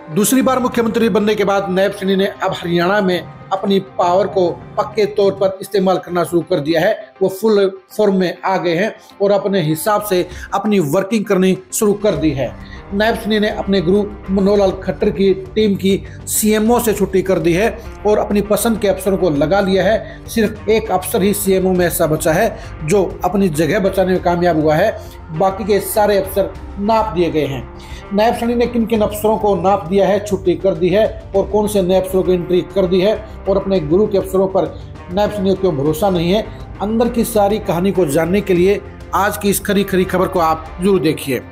दूसरी बार मुख्यमंत्री बनने के बाद नायब सैनी ने अब हरियाणा में अपनी पावर को पक्के तौर पर इस्तेमाल करना शुरू कर दिया है। वो फुल फॉर्म में आ गए हैं और अपने हिसाब से अपनी वर्किंग करनी शुरू कर दी है। नायब सैनी ने अपने गुरु मनोहर लाल खट्टर की टीम की सीएमओ से छुट्टी कर दी है और अपनी पसंद के अफसरों को लगा लिया है। सिर्फ एक अफसर ही सीएमओ में ऐसा बचा है जो अपनी जगह बचाने में कामयाब हुआ है, बाकी के सारे अफसर नाप दिए गए हैं। नायब सैनी ने किन किन अफसरों को नाप दिया है, छुट्टी कर दी है और कौन से नए अफसरों की एंट्री कर दी है और अपने गुरु के अफसरों पर नायब सैनी को क्यों भरोसा नहीं है, अंदर की सारी कहानी को जानने के लिए आज की इस खरी खरी खबर को आप जरूर देखिए।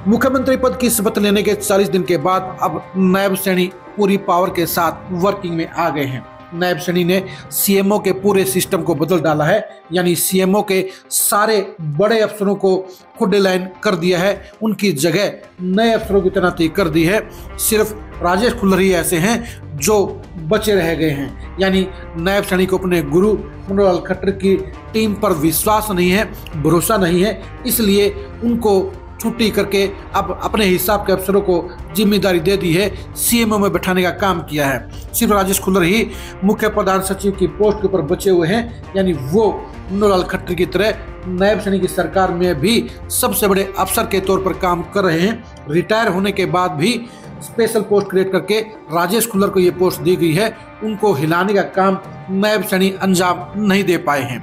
मुख्यमंत्री पद की शपथ लेने के 40 दिन के बाद अब नायब सैनी पूरी पावर के साथ वर्किंग में आ गए हैं। नायब सैनी ने सीएमओ के पूरे सिस्टम को बदल डाला है, यानी सीएमओ के सारे बड़े अफसरों को खुद डिलाइन कर दिया है, उनकी जगह नए अफसरों की तैनाती कर दी है। सिर्फ राजेश खुल्लर ही ऐसे हैं जो बचे रह गए हैं, यानी नायब सैनी को अपने गुरु मनोहर लाल खट्टर की टीम पर विश्वास नहीं है, भरोसा नहीं है, इसलिए उनको छुट्टी करके अब अपने हिसाब के अफसरों को जिम्मेदारी दे दी है, सीएमओ में बैठाने का काम किया है। सिर्फ राजेश खुल्लर ही मुख्य प्रधान सचिव की पोस्ट के ऊपर बचे हुए हैं, यानी वो मनोहर लाल खट्टर की तरह नायब सैनी की सरकार में भी सबसे बड़े अफसर के तौर पर काम कर रहे हैं। रिटायर होने के बाद भी स्पेशल पोस्ट क्रिएट करके राजेश खुल्लर को ये पोस्ट दी गई है, उनको हिलाने का काम नायब सैनी अंजाम नहीं दे पाए हैं।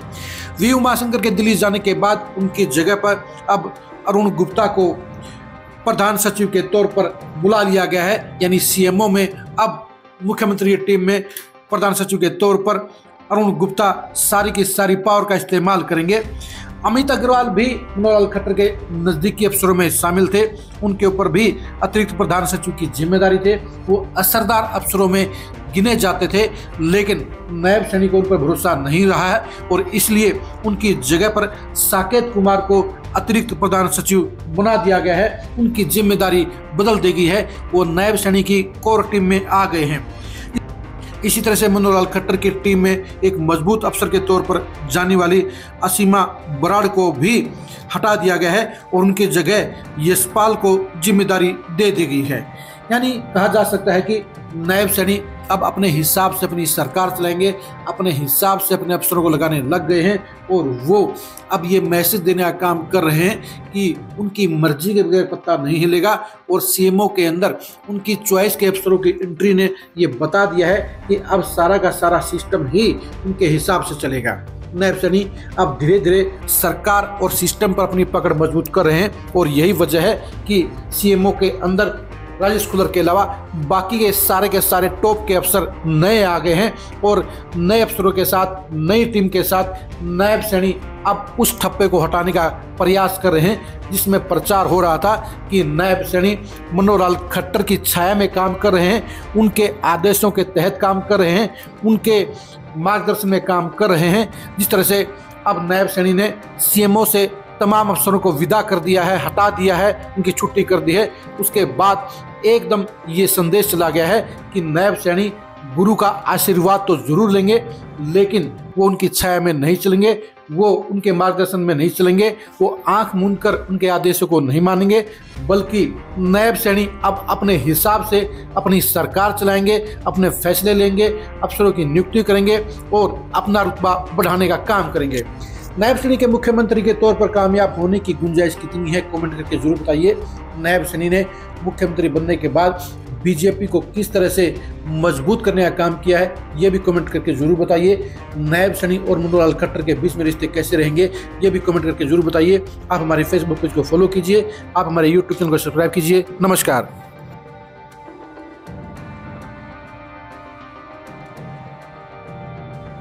वी उमाशंकर के दिल्ली जाने के बाद उनकी जगह पर अब अरुण गुप्ता को प्रधान सचिव के तौर पर बुला लिया गया है, यानी सीएमओ में अब मुख्यमंत्री की टीम में प्रधान सचिव के तौर पर अरुण गुप्ता सारी की सारी पावर का इस्तेमाल करेंगे। अमित अग्रवाल भी मनोहर लाल खट्टर के नजदीकी अफसरों में शामिल थे, उनके ऊपर भी अतिरिक्त प्रधान सचिव की जिम्मेदारी थे, वो असरदार अफसरों में गिने जाते थे, लेकिन नायब सैनी को उन पर भरोसा नहीं रहा है और इसलिए उनकी जगह पर साकेत कुमार को अतिरिक्त प्रधान सचिव बना दिया गया है। उनकी जिम्मेदारी बदल दी गई है, वो नायब सैनी की कोर टीम में आ गए हैं। इसी तरह से मनोहर लाल खट्टर की टीम में एक मजबूत अफसर के तौर पर जाने वाली असीमा बराड़ को भी हटा दिया गया है और उनकी जगह यशपाल को जिम्मेदारी दे दी गई है। यानी कहा जा सकता है कि नायब सैनी अब अपने हिसाब से अपनी सरकार चलाएंगे, अपने हिसाब से अपने अफसरों को लगाने लग गए हैं और वो अब ये मैसेज देने का काम कर रहे हैं कि उनकी मर्जी के बगैर पत्ता नहीं हिलेगा और सीएमओ के अंदर उनकी चॉइस के अफसरों की एंट्री ने ये बता दिया है कि अब सारा का सारा सिस्टम ही उनके हिसाब से चलेगा। नायब सैनी अब धीरे धीरे सरकार और सिस्टम पर अपनी पकड़ मजबूत कर रहे हैं और यही वजह है कि सीएमओ के अंदर राजेश खुल्लर के अलावा बाकी के सारे टॉप के अफसर नए आ गए हैं और नए अफसरों के साथ नई टीम के साथ नायब सैनी अब उस ठप्पे को हटाने का प्रयास कर रहे हैं जिसमें प्रचार हो रहा था कि नायब सैनी मनोहर लाल खट्टर की छाया में काम कर रहे हैं, उनके आदेशों के तहत काम कर रहे हैं, उनके मार्गदर्शन में काम कर रहे हैं। जिस तरह से अब नायब सैनी ने सीएमओ से तमाम अफसरों को विदा कर दिया है, हटा दिया है, उनकी छुट्टी कर दी है, उसके बाद एकदम ये संदेश चला गया है कि नायब सैनी गुरु का आशीर्वाद तो जरूर लेंगे, लेकिन वो उनकी छाया में नहीं चलेंगे, वो उनके मार्गदर्शन में नहीं चलेंगे, वो आंख मूंद कर उनके आदेशों को नहीं मानेंगे, बल्कि नायब सैनी अब अपने हिसाब से अपनी सरकार चलाएंगे, अपने फैसले लेंगे, अफसरों की नियुक्ति करेंगे और अपना रुतबा बढ़ाने का काम करेंगे। नायब सैनी के मुख्यमंत्री के तौर पर कामयाब होने की गुंजाइश कितनी है, कमेंट करके जरूर बताइए। नायब सैनी ने मुख्यमंत्री बनने के बाद बीजेपी को किस तरह से मजबूत करने का काम किया है, ये भी कमेंट करके जरूर बताइए। नायब सैनी और मनोहर लाल खट्टर के बीच में रिश्ते कैसे रहेंगे, ये भी कमेंट करके जरूर बताइए। आप हमारे फेसबुक पेज को फॉलो कीजिए, आप हमारे यूट्यूब चैनल को सब्सक्राइब कीजिए। नमस्कार।